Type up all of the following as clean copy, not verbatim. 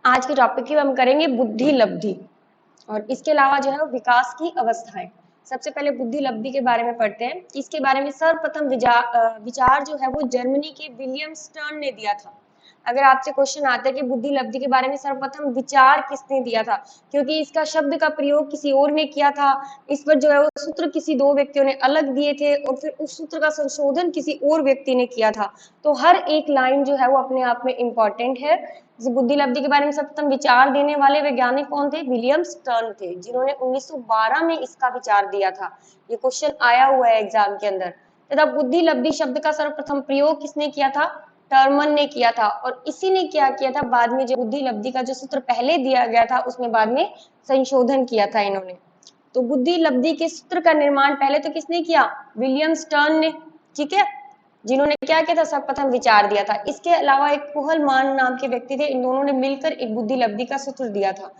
आज के टॉपिक की हम करेंगे बुद्धि लब्धि और इसके अलावा जो है वो विकास की अवस्थाएं। सबसे पहले बुद्धि लब्धि के बारे में पढ़ते हैं। इसके बारे में सर्वप्रथम विचार जो है वो जर्मनी के विलियम स्टर्न ने दिया था। अगर आपसे क्वेश्चन आता है कि बुद्धि लब्धि के बारे में सर्वप्रथम विचार किसने दिया था, क्योंकि इसका शब्द का प्रयोग किसी और ने किया था, इस पर जो है वो सूत्र किसी दो व्यक्तियों ने अलग दिए थे और फिर उस सूत्र का संशोधन किसी और व्यक्ति ने किया था। तो हर एक लाइन जो है वो अपने आप में इम्पोर्टेंट है। बुद्धि लब्धि के बारे में सर्वप्रथम विचार देने वाले वैज्ञानिक कौन थे? विलियम स्टर्न थे, जिन्होंने 1912 में इसका विचार दिया था। ये क्वेश्चन आया हुआ है एग्जाम के अंदर। तथा बुद्धि लब्धि शब्द का सर्वप्रथम प्रयोग किसने किया था? टर्मन ने किया था। और इसी ने क्या किया था, बाद में जो बुद्धि लब्धि का जो सूत्र पहले दिया गया था उसमें बाद में संशोधन किया था इन्होंने। तो बुद्धि लब्धि के सूत्र का निर्माण पहले तो किसने किया? विलियम स्टर्न ने, ठीक है, जिन्होंने क्या किया था? सर्वप्रथम विचार दिया था। इसके अलावा एक पुहलमान नाम के व्यक्ति थे, इन दोनों ने मिलकर एक बुद्धि लब्धि का सूत्र दिया था।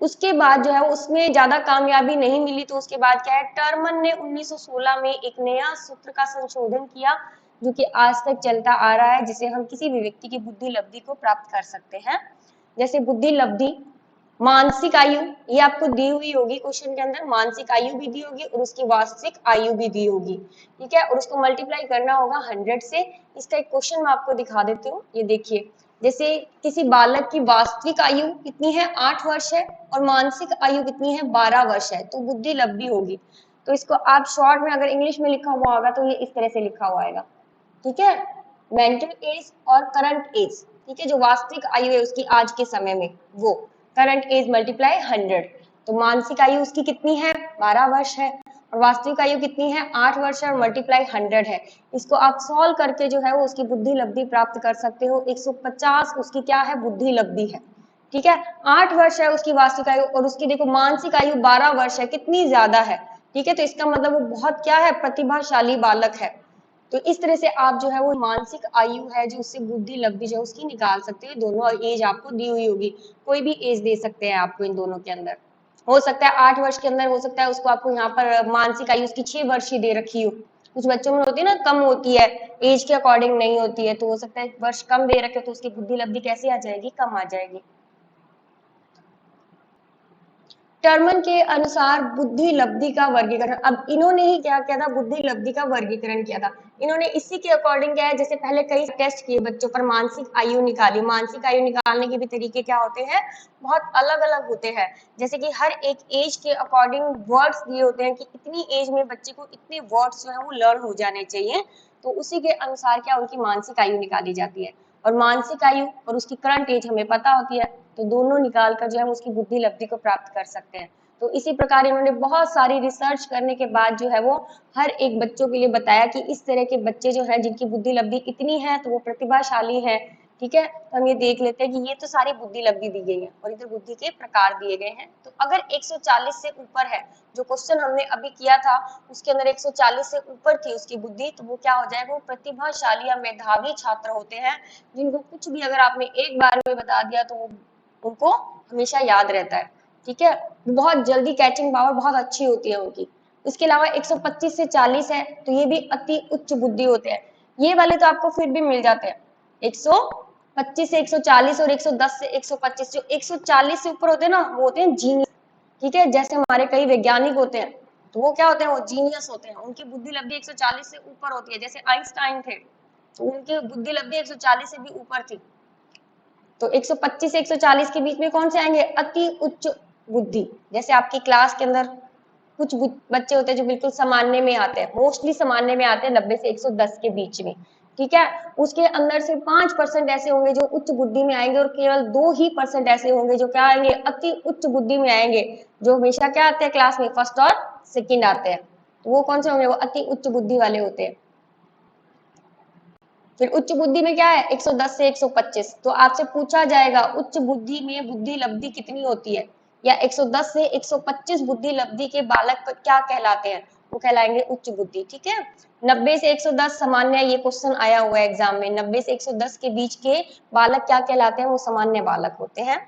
उसके बाद जो है उसमें ज्यादा कामयाबी नहीं मिली, तो उसके बाद क्या है, टर्मन ने 1916 में एक नया सूत्र का संशोधन किया जो कि आज तक चलता आ रहा है, जिसे हम किसी भी व्यक्ति की बुद्धि लब्धि को प्राप्त कर सकते हैं। जैसे बुद्धि लब्धि मानसिक आयु, ये आपको दी हुई होगी क्वेश्चन के अंदर, मानसिक आयु भी दी होगी और उसकी वास्तविक आयु भी दी होगी, ठीक है, और उसको मल्टीप्लाई करना होगा 100 से। इसका एक क्वेश्चन मैं आपको दिखा देती हूँ, ये देखिए। जैसे किसी बालक की वास्तविक आयु कितनी है? 8 वर्ष है और मानसिक आयु कितनी है? 12 वर्ष है, तो बुद्धि लब्धि होगी। तो इसको आप शॉर्ट में अगर इंग्लिश में लिखा हुआ होगा तो ये इस तरह से लिखा हुआ आएगा, ठीक है, मेंटल एज और करंट एज, ठीक है, जो वास्तविक आयु है उसकी आज के समय में, वो करंट एज मल्टीप्लाई 100। तो मानसिक आयु उसकी कितनी है? 12 वर्ष है और वास्तविक आयु कितनी है? 8 वर्ष है और मल्टीप्लाई 100 है। इसको आप सॉल्व करके जो है वो उसकी बुद्धि लब्धि प्राप्त कर सकते हो। 150 उसकी क्या है? बुद्धि लब्धि है, ठीक है। 8 वर्ष है उसकी वास्तविक आयु और उसकी देखो मानसिक आयु 12 वर्ष है, कितनी ज्यादा है, ठीक है। तो इसका मतलब वो बहुत क्या है? प्रतिभाशाली बालक है। तो इस तरह से आप जो है वो मानसिक आयु है जो उससे बुद्धि लब्धि जो उसकी निकाल सकते हो। दोनों एज आपको दी हुई होगी, कोई भी एज दे सकते हैं आपको इन दोनों के अंदर। हो सकता है 8 वर्ष के अंदर, हो सकता है उसको आपको यहाँ पर मानसिक आयु उसकी 6 वर्ष ही दे रखी हो। कुछ बच्चों में होती है ना, कम होती है, एज के अकॉर्डिंग नहीं होती है, तो हो सकता है वर्ष कम दे रखे तो उसकी बुद्धि लब्धि कैसी आ जाएगी? कम आ जाएगी। टर्मन के अनुसार बुद्धि लब्धि का वर्गीकरण, अब इन्होंने ही क्या किया था? बुद्धि लब्धि का वर्गीकरण किया था इन्होंने। इसी के अकॉर्डिंग क्या है, जैसे पहले कई टेस्ट किए बच्चों पर, मानसिक आयु निकाली। मानसिक आयु निकालने के भी तरीके क्या होते हैं? बहुत अलग अलग होते हैं। जैसे कि हर एक एज के अकॉर्डिंग वर्ड्स दिए होते हैं कि इतनी एज में बच्चे को इतने वर्ड्स जो है वो लर्न हो जाने चाहिए, तो उसी के अनुसार क्या उनकी मानसिक आयु निकाली जाती है। और मानसिक आयु और उसकी करंट एज हमें पता होती है, तो दोनों निकाल कर जो है उसकी बुद्धि लब्धि को प्राप्त कर सकते हैं। तो इसी प्रकार इन्होंने बहुत सारी रिसर्च करने के बाद जो है वो हर एक बच्चों के लिए बताया कि इस तरह के बच्चे जो है जिनकी बुद्धि लब्धि इतनी है तो वो प्रतिभाशाली है, ठीक है। तो हम ये देख लेते हैं कि ये तो सारी बुद्धि लब्धि दी गई है और इधर बुद्धि के प्रकार दिए गए हैं। तो अगर 140 से ऊपर है, जो क्वेश्चन हमने अभी किया था उसके अंदर 140 से ऊपर थी उसकी बुद्धि, तो वो क्या हो जाएगा? वो प्रतिभाशाली या मेधावी छात्र होते हैं, जिनको कुछ भी अगर आपने एक बार में बता दिया तो वो उनको हमेशा याद रहता है, ठीक है। बहुत जल्दी कैचिंग पावर बहुत अच्छी होती है उनकी। इसके अलावा 125 से 40 है तो ये भी अति उच्च बुद्धि होते हैं। ये वाले तो आपको फिर भी मिल जाते हैं, 125 से 140 और 110 से 125। जो 140 से ऊपर होते हैं ना वो होते हैं जीनियस, ठीक है। जैसे हमारे कई वैज्ञानिक होते हैं तो वो क्या होते हैं? वो जीनियस होते हैं, उनकी बुद्धि लब्धि 140 से ऊपर होती है। जैसे आइंस्टाइन थे तो उनकी बुद्धि लब्धि 140 से भी ऊपर थी। तो 125 से 140 के बीच में कौन से आएंगे? अति उच्च बुद्धि। जैसे आपकी क्लास के अंदर कुछ बच्चे होते हैं जो बिल्कुल सामान्य में आते हैं, मोस्टली सामान्य में आते हैं 90 से 110 के बीच में, ठीक है। उसके अंदर से 5% ऐसे होंगे जो उच्च बुद्धि में आएंगे और केवल 2% ऐसे होंगे जो क्या आएंगे? अति उच्च बुद्धि में आएंगे, जो हमेशा क्या आते हैं क्लास में? फर्स्ट और सेकंड आते हैं। तो वो कौन से होंगे? वो अति उच्च बुद्धि वाले होते हैं। फिर उच्च बुद्धि में क्या है? 110 से 125। तो आपसे पूछा जाएगा उच्च बुद्धि में बुद्धि लब्धि कितनी होती है, या 110 से 125 बुद्धि लब्धि के बालक क्या कहलाते हैं? वो कहलाएंगे उच्च बुद्धि, ठीक है। 90 से 110 सामान्य, ये क्वेश्चन आया हुआ है एग्जाम में, 90 से 110 के बीच के बालक क्या कहलाते हैं? वो सामान्य बालक होते हैं।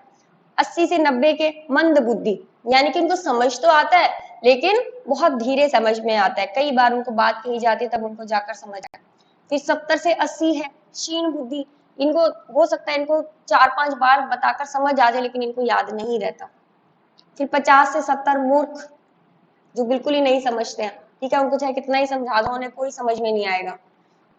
80 से 90 के मंद बुद्धि, यानी कि उनको समझ तो आता है लेकिन बहुत धीरे समझ में आता है, कई बार उनको बात कही जाती है तब उनको जाकर समझ आता है। फिर 70 से 80 है क्षीण बुद्धि, इनको हो सकता है इनको 4-5 बार बताकर समझ आ जाए, लेकिन इनको याद नहीं रहता। फिर 50 से 70 मूर्ख, जो बिल्कुल ही नहीं समझते हैं, ठीक है, उनको चाहे कितना ही समझा दो उन्हें कोई समझ में नहीं आएगा।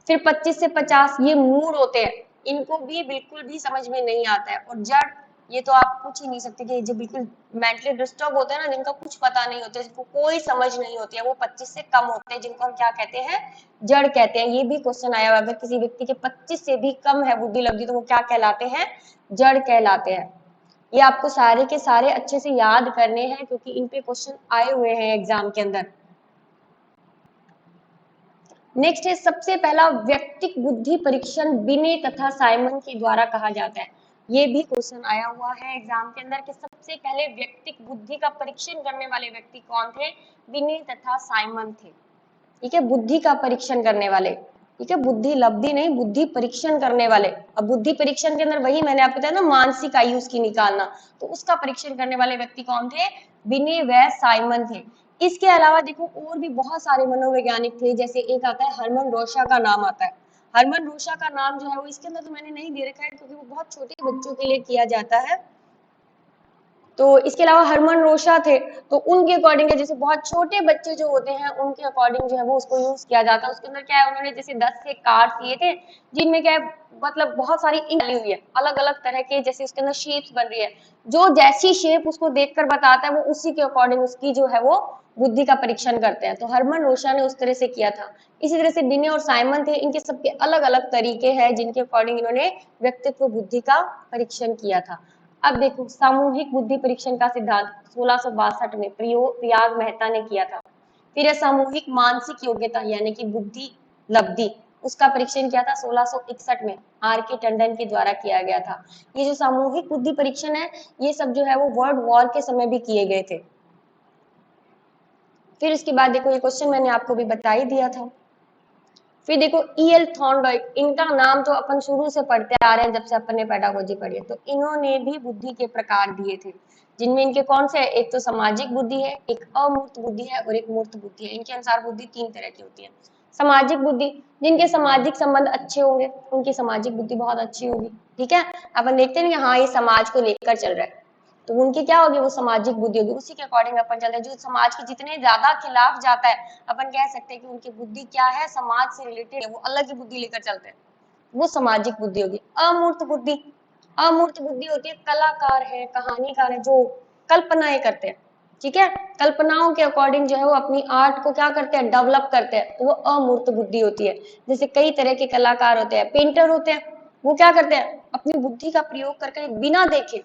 फिर 25 से 50 ये मूड होते हैं, इनको भी बिल्कुल भी समझ में नहीं आता है। और जड़, ये तो आप पूछ ही नहीं सकते कि जो बिल्कुल मेंटली डिस्टर्ब होते हैं ना, जिनका कुछ पता नहीं होता, जिनको कोई समझ नहीं होती है, वो 25 से कम होते हैं, जिनको हम क्या कहते हैं, जड़ कहते हैं। ये भी क्वेश्चन आया हुआ, अगर किसी व्यक्ति के 25 से भी कम है बुद्धि लब्धि तो वो क्या कहलाते हैं, जड़ कहलाते हैं। ये आपको सारे के सारे अच्छे से याद करने हैं, क्योंकि इन पे क्वेश्चन आए हुए हैं एग्जाम के अंदर। नेक्स्ट है, सबसे पहला व्यक्तिक बुद्धि परीक्षण बिने तथा साइमन के द्वारा कहा जाता है। ये भी क्वेश्चन आया हुआ है एग्जाम के अंदर कि सबसे पहले व्यक्तिक बुद्धि का परीक्षण करने वाले व्यक्ति कौन थे, बिने तथा साइमन थे। ठीक है, बुद्धि का परीक्षण करने वाले, ठीक है, बुद्धि लब्धि नहीं, बुद्धि परीक्षण करने वाले। अब बुद्धि परीक्षण के अंदर वही मैंने आपको बताया ना, मानसिक आयु उसकी निकालना, तो उसका परीक्षण करने वाले व्यक्ति कौन थे, बिने व साइमन थे। इसके अलावा देखो और भी बहुत सारे मनोवैज्ञानिक थे, जैसे एक आता है हरमन रोशा का नाम आता है। हरमन रोशा का नाम जो है वो इसके अंदर तो मैंने नहीं दे रखा है, क्योंकि वो बहुत छोटे बच्चों के लिए किया जाता है। तो इसके अलावा हरमन रोशा थे, तो उनके अकॉर्डिंग जैसे बहुत छोटे बच्चे जो होते हैं उनके अकॉर्डिंग जो है वो उसको यूज किया जाता है। उसके अंदर क्या है, उन्होंने जैसे 10 से कार्ड दिए थे, जिनमें क्या है, मतलब बहुत सारी इंक डाली हुई है, अलग अलग तरह के, जैसे उसके अंदर शेप्स बन रही है, जो जैसी शेप उसको देखकर बताता है वो उसी के अकॉर्डिंग उसकी जो है वो बुद्धि का परीक्षण करते हैं। तो हरमन रोशा ने उस तरह से किया था। इसी तरह से बिने और साइमन थे, इनके सबके अलग अलग तरीके हैं जिनके अकॉर्डिंग इन्होंने व्यक्तित्व बुद्धि का परीक्षण किया था। अब देखो, सामूहिक बुद्धि परीक्षण का सिद्धांत 1662 में प्रयाग मेहता ने किया था। फिर सामूहिक मानसिक योग्यता यानी कि बुद्धि लब्धि, उसका परीक्षण किया था 1661 में आर के टंडन के द्वारा किया गया था। ये जो सामूहिक बुद्धि परीक्षण है, ये सब जो है वो वर्ल्ड वॉर के समय भी किए गए थे। फिर इसके बाद देखो, ये क्वेश्चन मैंने आपको भी बता ही दिया था। फिर देखो, ईएल थॉर्नडाइक, इनका नाम तो अपन शुरू से पढ़ते आ रहे हैं, जब से अपन ने पेडागोजी पढ़ी है। तो इन्होंने भी बुद्धि के प्रकार दिए थे, जिनमें इनके कौन से है, एक तो सामाजिक बुद्धि है, एक अमूर्त बुद्धि है और एक मूर्त बुद्धि है। इनके अनुसार बुद्धि 3 तरह की होती है। सामाजिक बुद्धि, जिनके सामाजिक संबंध अच्छे होंगे उनकी सामाजिक बुद्धि बहुत अच्छी होगी। ठीक है, अपन देखते हैं कि हाँ ये समाज को लेकर चल रहा है, तो उनकी क्या होगी, वो सामाजिक बुद्धि होगी। उसी के अकॉर्डिंग अपन चलते हैं। जो समाज के जितने ज्यादा खिलाफ जाता है, अपन कह सकते हैं कि उनकी बुद्धि क्या है, समाज से रिलेटेड है, वो अलग ही बुद्धि लेकर चलते हैं, वो सामाजिक बुद्धि होगी। अमूर्त बुद्धि, अमूर्त बुद्धि होती है कलाकार है, कहानीकार है, जो कल्पनाएं करते हैं। ठीक है, कल्पनाओं के अकॉर्डिंग जो है वो अपनी आर्ट को क्या करते हैं, डेवलप करते हैं, तो वो अमूर्त बुद्धि होती है। जैसे कई तरह के कलाकार होते हैं, पेंटर होते हैं, वो क्या करते हैं, अपनी बुद्धि का प्रयोग करके बिना देखे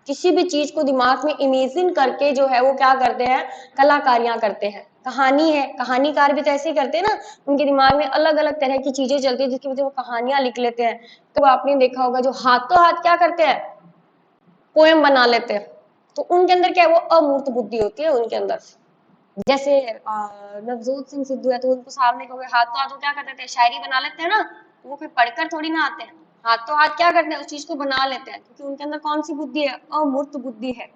किसी भी चीज को दिमाग में इमेजिन करके जो है वो क्या करते हैं, कलाकारियां करते हैं। कहानी है, कहानीकार भी तो ऐसे ही करते हैं ना, उनके दिमाग में अलग अलग तरह की चीजें चलती है जिसकी वजह से वो कहानियां लिख लेते हैं। तो आपने देखा होगा जो हाथों हाथ क्या करते हैं, पोएम बना लेते हैं, तो उनके अंदर क्या है, वो अमूर्त बुद्धि होती है उनके अंदर। जैसे नवजोत सिंह सिद्धू है, तो उनको सामने कहोगे हाथों हाथ वो क्या करते थे, शायरी बना लेते हैं ना, तो वो फिर पढ़कर थोड़ी ना आते हैं, हाथों हाथ क्या करते हैं, उस चीज को बना लेते हैं, क्योंकि उनके अंदर कौन सी बुद्धि है, अमूर्त बुद्धि है।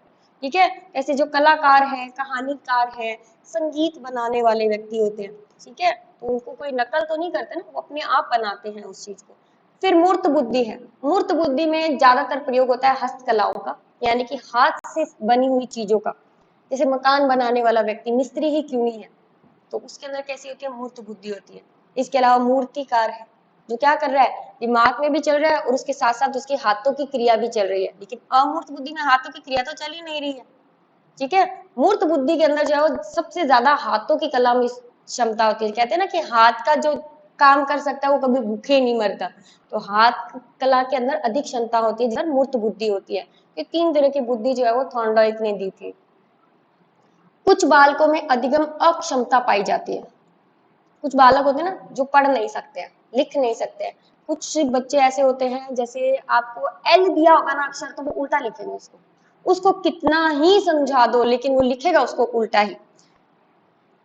ठीक है, ऐसे जो कलाकार है, कहानीकार है, संगीत बनाने वाले व्यक्ति होते हैं, ठीक है, तो उनको कोई नकल तो नहीं करते ना, वो अपने आप बनाते हैं उस चीज को। फिर मूर्त बुद्धि है, मूर्त बुद्धि में ज्यादातर प्रयोग होता है हस्तकलाओं का, यानी कि हाथ से बनी हुई चीजों का। जैसे मकान बनाने वाला व्यक्ति मिस्त्री ही क्यों नहीं है, तो उसके अंदर कैसी होती है, मूर्त बुद्धि होती है। इसके अलावा मूर्तिकार है, जो क्या कर रहा है, दिमाग में भी चल रहा है और उसके साथ साथ उसके हाथों की क्रिया भी चल रही है, लेकिन अमूर्त बुद्धि में हाथों की क्रिया तो चल ही नहीं रही है। ठीक है, मूर्त बुद्धि के अंदर जो है वो सबसे ज्यादा हाथों की कला में क्षमता होती है। कहते हैं ना कि हाथ का जो काम कर सकता है वो कभी भूखे नहीं मरता, तो हाथ कला के अंदर अधिक क्षमता होती है, जिसमें मूर्त बुद्धि होती है। ये 3 तरह की बुद्धि जो है वो थॉर्नडाइक ने दी थी। कुछ बालकों में अधिगम अक्षमता पाई जाती है, कुछ बालक होते हैं ना जो पढ़ नहीं सकते हैं, लिख नहीं सकते हैं। कुछ बच्चे ऐसे होते हैं, जैसे आपको एल दिया होगा ना अक्षर, तो वो उल्टा लिखेंगे उसको, उसको कितना ही समझा दो लेकिन वो लिखेगा उसको उल्टा ही।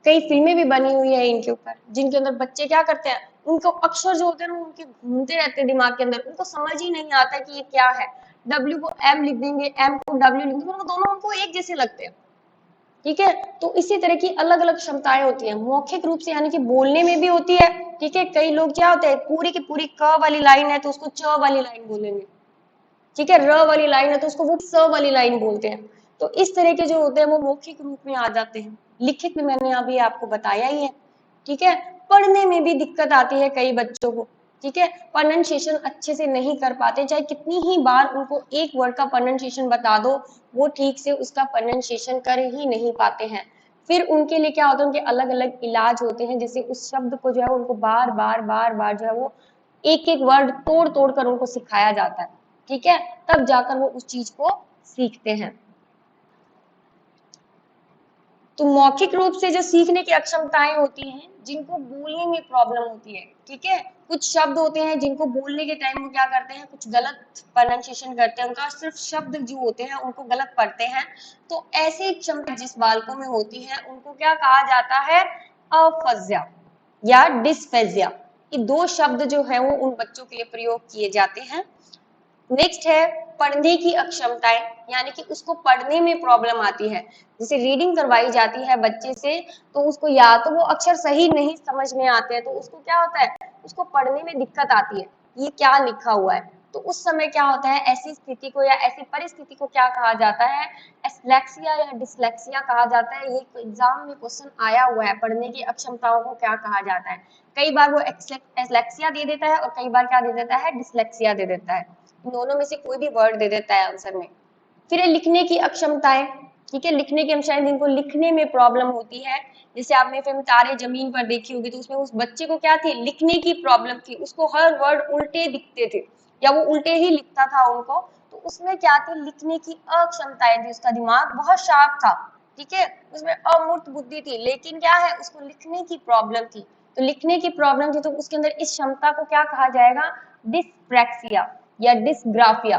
कई फिल्में भी बनी हुई है इनके ऊपर, जिनके अंदर बच्चे क्या करते हैं, उनको अक्षर जो होते हैं ना उनके घूमते रहते हैं दिमाग के अंदर, उनको समझ ही नहीं आता कि ये क्या है। डब्ल्यू को एम लिख देंगे, एम को डब्ल्यू लिख देंगे, वो दोनों उनको एक जैसे लगते हैं। ठीक है। तो इसी तरह की अलग अलग क्षमताएं होती हैं। मौखिक रूप से यानी कि बोलने में भी होती है, ठीक है। कई लोग क्या होते हैं, पूरी की पूरी क वाली लाइन है तो उसको च वाली लाइन बोलेंगे, ठीक है। र वाली लाइन है तो उसको वो स वाली लाइन बोलते हैं। तो इस तरह के जो होते हैं वो मौखिक रूप में आ जाते हैं। लिखित में मैंने अभी आपको बताया ही है, ठीक है। पढ़ने में भी दिक्कत आती है कई बच्चों को, ठीक है। प्रोनाउंसिएशन अच्छे से नहीं कर पाते, चाहे कितनी ही बार उनको एक वर्ड का प्रोनाउंसिएशन बता दो, वो ठीक से उसका प्रोनाउंसिएशन कर ही नहीं पाते हैं। फिर उनके लिए क्या होता है, उनके अलग अलग इलाज होते हैं, जैसे उस शब्द को जो है उनको बार बार जो है वो एक एक वर्ड तोड़ तोड़ कर उनको सिखाया जाता है, ठीक है। तब जाकर वो उस चीज को सीखते हैं। तो मौखिक रूप से जो सीखने की अक्षमताएं होती हैं, जिनको बोलने में प्रॉब्लम होती है, ठीक है। कुछ शब्द होते हैं जिनको बोलने के टाइम वो क्या करते हैं, कुछ गलत प्रोनाउंसिएशन करते हैं, उनका सिर्फ शब्द जो होते हैं उनको गलत पढ़ते हैं। तो ऐसी क्षमता जिस बालकों में होती है उनको क्या कहा जाता है, अफज्या या डिस्फेजिया। ये दो शब्द जो है वो उन बच्चों के लिए प्रयोग किए जाते हैं। नेक्स्ट है पढ़ने की अक्षमताएं, यानी कि उसको पढ़ने में प्रॉब्लम आती है। जैसे रीडिंग करवाई जाती है बच्चे से, तो उसको या तो वो अक्षर सही नहीं समझ में आते हैं, तो उसको क्या होता है, उसको पढ़ने में दिक्कत आती है, ये क्या लिखा हुआ है। तो उस समय क्या होता है, ऐसी स्थिति को या ऐसी परिस्थिति को क्या कहा जाता है, एस्लेक्सिया या डिसलेक्सिया कहा जाता है। ये एग्जाम में क्वेश्चन आया हुआ है, पढ़ने की अक्षमताओं को क्या कहा जाता है। कई बार वो एस्लेक्सिया दे देता है और कई बार क्या दे देता है, डिसलेक्सिया दे देता है। दोनों में से कोई भी वर्ड दे देता है आंसर में। फिर है लिखने की अक्षमताएं, ठीक है। लिखने की अक्षमताएं जिनको लिखने में प्रॉब्लम होती है, जैसे आपने फिल्म तारे जमीन पर देखी होगी, तो उसमें उस बच्चे को क्या थी, लिखने की प्रॉब्लम थी, उसको हर वर्ड उल्टे दिखते थे या वो उल्टे ही लिखता था उनको। तो उसमें क्या थी, लिखने की अक्षमताएं थी, उसका दिमाग बहुत शार्प था, ठीक है। उसमें अमूर्त बुद्धि थी, लेकिन क्या है, उसको लिखने की प्रॉब्लम थी। तो लिखने की प्रॉब्लम थी तो उसके अंदर इस क्षमता को क्या कहा जाएगा, डिस्प्रैक्सिया या डिस्ग्राफिया।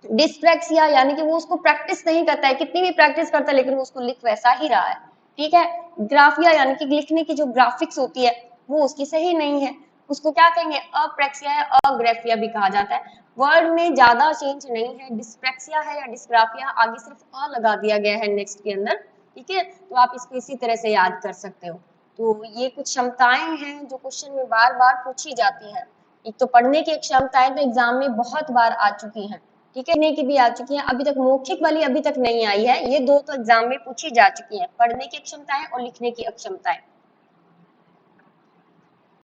डिस्प्रैक्सिया यानी कि वो उसको प्रैक्टिस नहीं करता है, कितनी भी प्रैक्टिस करता है लेकिन वो उसको लिख वैसा ही रहा है, ठीक है। ग्राफिया यानी कि लिखने की जो ग्राफिक्स होती है वो उसकी सही नहीं है, उसको क्या कहेंगे, अप्रैक्सिया या अग्रेफिया भी कहा जाता है। वर्ड में ज्यादा चेंज नहीं है, डिस्प्रैक्सिया है या डिस्ग्राफिया, आगे सिर्फ अ लगा दिया गया है नेक्स्ट के अंदर, ठीक है। तो आप इसको इसी तरह से याद कर सकते हो। तो ये कुछ क्षमताएं हैं जो क्वेश्चन में बार बार पूछी जाती हैं। एक तो पढ़ने की क्षमताएं तो एग्जाम में बहुत बार आ चुकी हैं, ठीक है। लिखने की भी आ चुकी हैं, अभी तक मौखिक वाली अभी तक नहीं आई है, ये दो तो एग्जाम में पूछी जा चुकी हैं, पढ़ने की क्षमताएं और लिखने की क्षमताएं।